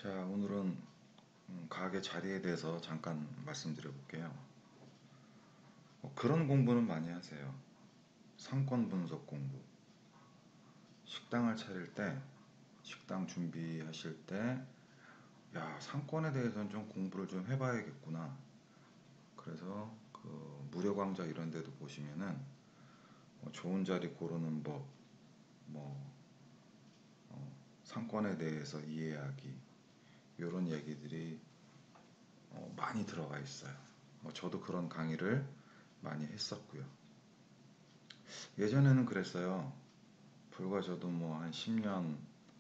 자, 오늘은 가게 자리에 대해서 잠깐 말씀드려 볼게요. 그런 공부는 많이 하세요. 상권 분석 공부. 식당을 차릴 때, 식당 준비하실 때, 야, 상권에 대해서는 좀 공부를 좀 해봐야겠구나. 그래서 그 무료강좌 이런 데도 보시면은 좋은 자리 고르는 법, 뭐 상권에 대해서 이해하기 이런 얘기들이 많이 들어가 있어요. 저도 그런 강의를 많이 했었고요. 예전에는 그랬어요. 불과 저도 뭐 한 10년,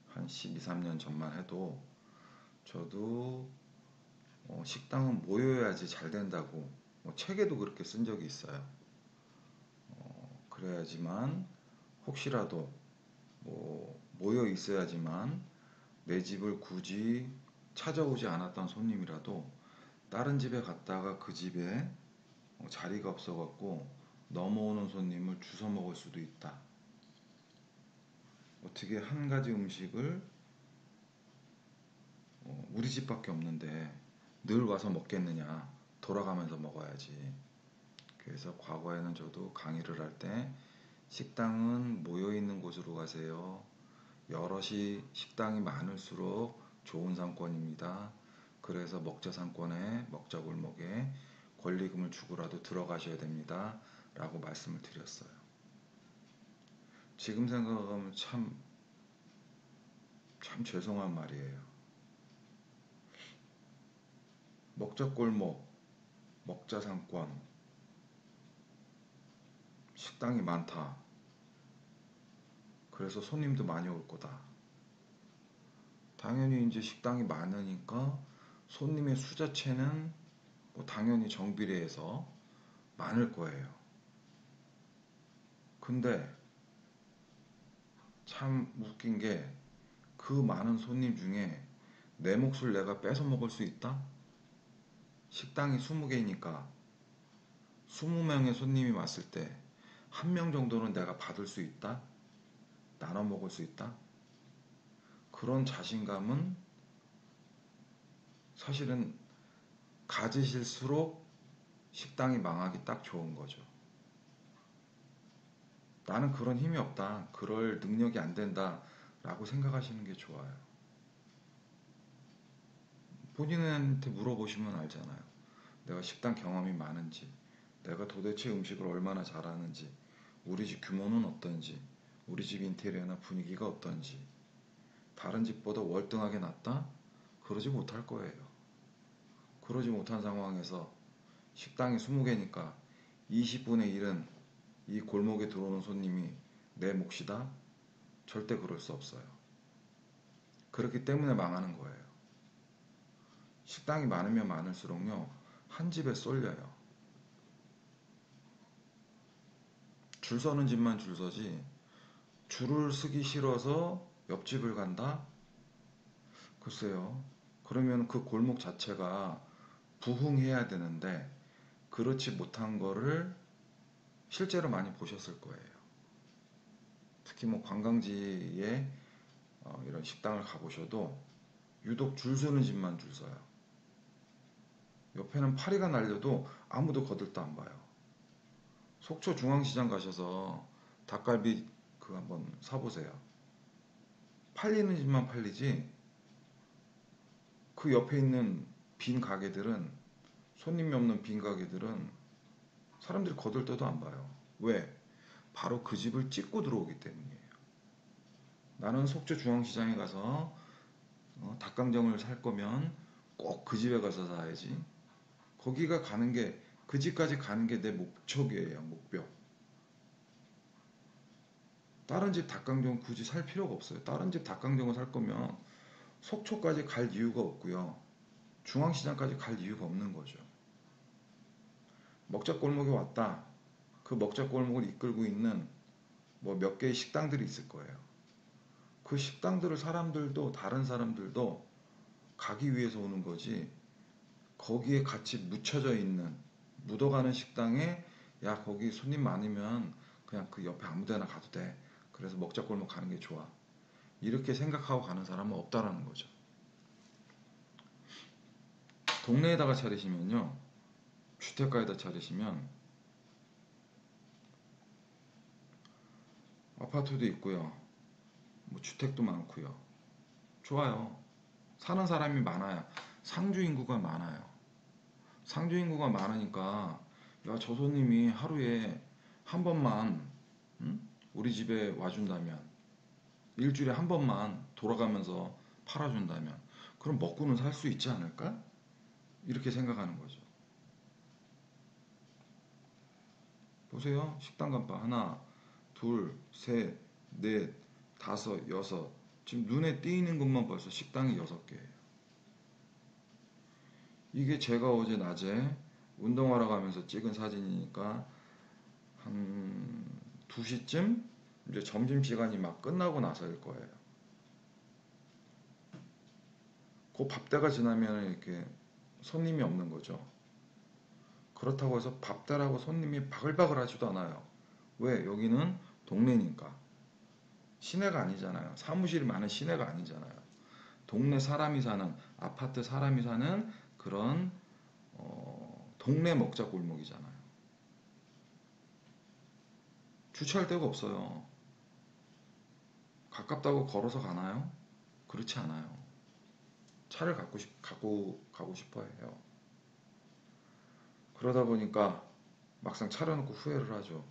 한 12, 3년 전만 해도 저도 식당은 모여야지 잘 된다고 책에도 그렇게 쓴 적이 있어요. 그래야지만 혹시라도 모여 있어야지만 내 집을 굳이 찾아오지 않았던 손님이라도 다른 집에 갔다가 그 집에 자리가 없어갖고 넘어오는 손님을 주워 먹을 수도 있다. 어떻게 한 가지 음식을 우리 집밖에 없는데 늘 와서 먹겠느냐, 돌아가면서 먹어야지. 그래서 과거에는 저도 강의를 할 때 식당은 모여있는 곳으로 가세요. 여럿이 식당이 많을수록 좋은 상권입니다. 그래서 먹자 상권에, 먹자 골목에 권리금을 주고라도 들어가셔야 됩니다. 라고 말씀을 드렸어요. 지금 생각하면 참 죄송한 말이에요. 먹자 골목, 먹자 상권, 식당이 많다. 그래서 손님도 많이 올 거다. 당연히 이제 식당이 많으니까 손님의 수 자체는 당연히 정비례해서 많을 거예요. 근데 참 웃긴 게 그 많은 손님 중에 내 몫을 내가 뺏어 먹을 수 있다? 식당이 20개니까 20명의 손님이 왔을 때 한 명 정도는 내가 받을 수 있다? 나눠 먹을 수 있다? 그런 자신감은 사실은 가지실수록 식당이 망하기 딱 좋은 거죠. 나는 그런 힘이 없다. 그럴 능력이 안 된다. 라고 생각하시는 게 좋아요. 본인한테 물어보시면 알잖아요. 내가 식당 경험이 많은지, 내가 도대체 음식을 얼마나 잘하는지, 우리 집 규모는 어떤지, 우리 집 인테리어나 분위기가 어떤지, 다른 집보다 월등하게 낫다? 그러지 못할 거예요. 그러지 못한 상황에서 식당이 20개니까 20분의 1은 이 골목에 들어오는 손님이 내 몫이다? 절대 그럴 수 없어요. 그렇기 때문에 망하는 거예요. 식당이 많으면 많을수록요, 한 집에 쏠려요. 줄 서는 집만 줄 서지, 줄을 서기 싫어서 옆집을 간다? 글쎄요. 그러면 그 골목 자체가 부흥해야 되는데, 그렇지 못한 거를 실제로 많이 보셨을 거예요. 특히 관광지에 이런 식당을 가보셔도 유독 줄 서는 집만 줄 서요. 옆에는 파리가 날려도 아무도 거들떠 안 봐요. 속초 중앙시장 가셔서 닭갈비 한번 사보세요. 팔리는 집만 팔리지 그 옆에 있는 빈 가게들은, 손님이 없는 빈 가게들은 사람들이 거들떠도 안 봐요. 왜? 바로 그 집을 찍고 들어오기 때문이에요. 나는 속초 중앙시장에 가서 닭강정을 살 거면 꼭 그 집에 가서 사야지. 거기가 가는 게, 그 집까지 가는 게 내 목적이에요. 목표. 다른 집 닭강정 굳이 살 필요가 없어요. 다른 집 닭강정을 살 거면 속초까지 갈 이유가 없고요. 중앙시장까지 갈 이유가 없는 거죠. 먹자골목에 왔다. 그 먹자골목을 이끌고 있는 몇 개의 식당들이 있을 거예요. 그 식당들을 사람들도, 다른 사람들도 가기 위해서 오는 거지, 거기에 같이 묻혀져 있는, 묻어가는 식당에 야, 거기 손님 많으면 그냥 그 옆에 아무 데나 가도 돼. 그래서 먹자골목 가는 게 좋아. 이렇게 생각하고 가는 사람은 없다라는 거죠. 동네에다가 차리시면요, 주택가에다 차리시면 아파트도 있고요, 뭐 주택도 많고요, 좋아요. 사는 사람이 많아요. 상주 인구가 많아요. 상주 인구가 많으니까 야, 저 손님이 하루에 한 번만 우리 집에 와준다면, 일주일에 한 번만 돌아가면서 팔아준다면, 그럼 먹고는 살 수 있지 않을까? 이렇게 생각하는 거죠. 보세요. 식당 간판 하나, 둘, 셋, 넷, 다섯, 여섯. 지금 눈에 띄는 것만 벌써 식당이 6개예요. 이게 제가 어제 낮에 운동하러 가면서 찍은 사진이니까 한 2시쯤 이제 점심시간이 막 끝나고 나서일 거예요. 그 밥때가 지나면 이렇게 손님이 없는 거죠. 그렇다고 해서 밥때라고 손님이 바글바글 하지도 않아요. 왜? 여기는 동네니까. 시내가 아니잖아요. 사무실이 많은 시내가 아니잖아요. 동네 사람이 사는, 아파트 사람이 사는 그런 동네 먹자 골목이잖아요. 주차할 데가 없어요. 가깝다고 걸어서 가나요? 그렇지 않아요. 차를 갖고 가고 싶어 해요. 그러다 보니까 막상 차려놓고 후회를 하죠.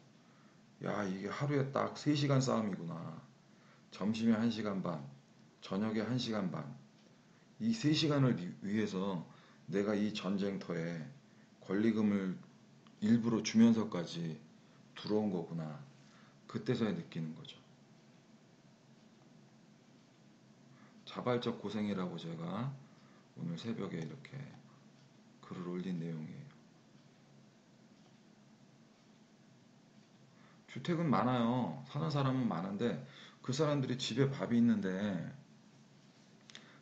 야, 이게 하루에 딱 3시간 싸움이구나. 점심에 1시간 반, 저녁에 1시간 반. 이 3시간을 위해서 내가 이 전쟁터에 권리금을 일부러 주면서까지 들어온 거구나. 그때서야 느끼는 거죠. 자발적 고생이라고 제가 오늘 새벽에 이렇게 글을 올린 내용이에요. 주택은 많아요. 사는 사람은 많은데 그 사람들이 집에 밥이 있는데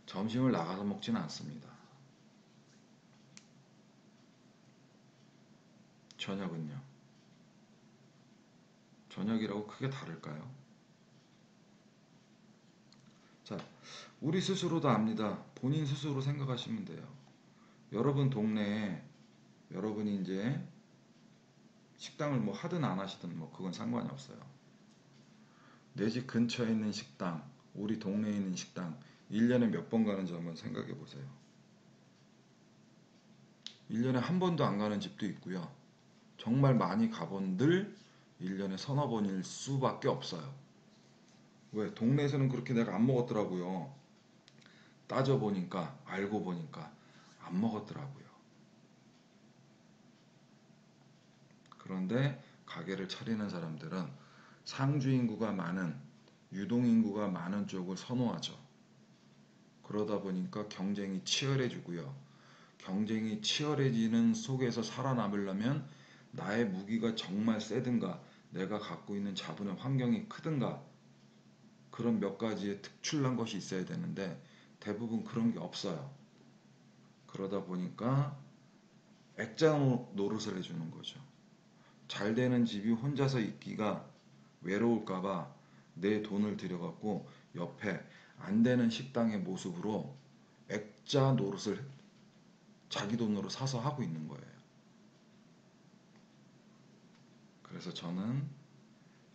점심을 나가서 먹지는 않습니다. 저녁은요. 저녁이라고 크게 다를까요? 자, 우리 스스로도 압니다. 본인 스스로 생각하시면 돼요. 여러분 동네에 여러분이 이제 식당을 뭐 하든 안 하시든 뭐 그건 상관이 없어요. 내 집 근처에 있는 식당, 우리 동네에 있는 식당 1년에 몇 번 가는지 한번 생각해 보세요. 1년에 한 번도 안 가는 집도 있고요. 정말 많이 가본들 1년에 서너 번일 수밖에 없어요. 왜? 동네에서는 그렇게 내가 안 먹었더라고요. 따져보니까, 알고 보니까 안 먹었더라고요. 그런데 가게를 차리는 사람들은 상주 인구가 많은, 유동 인구가 많은 쪽을 선호하죠. 그러다 보니까 경쟁이 치열해지고요. 경쟁이 치열해지는 속에서 살아남으려면 나의 무기가 정말 세든가, 내가 갖고 있는 자본의 환경이 크든가, 그런 몇 가지의 특출난 것이 있어야 되는데 대부분 그런 게 없어요. 그러다 보니까 액자 노릇을 해주는 거죠. 잘 되는 집이 혼자서 있기가 외로울까봐 내 돈을 들여갖고 옆에 안 되는 식당의 모습으로 액자 노릇을 자기 돈으로 사서 하고 있는 거예요. 그래서 저는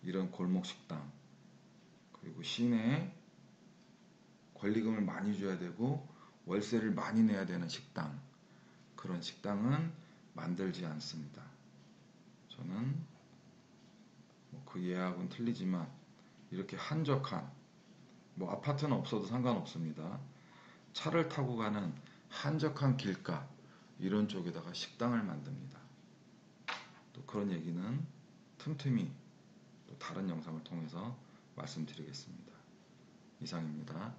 이런 골목 식당, 그리고 시내에 권리금을 많이 줘야 되고 월세를 많이 내야 되는 식당, 그런 식당은 만들지 않습니다. 저는 뭐그 예약은 틀리지만 이렇게 한적한, 뭐 아파트는 없어도 상관없습니다. 차를 타고 가는 한적한 길가, 이런 쪽에다가 식당을 만듭니다. 또 그런 얘기는 틈틈이 또 다른 영상을 통해서 말씀드리겠습니다. 이상입니다.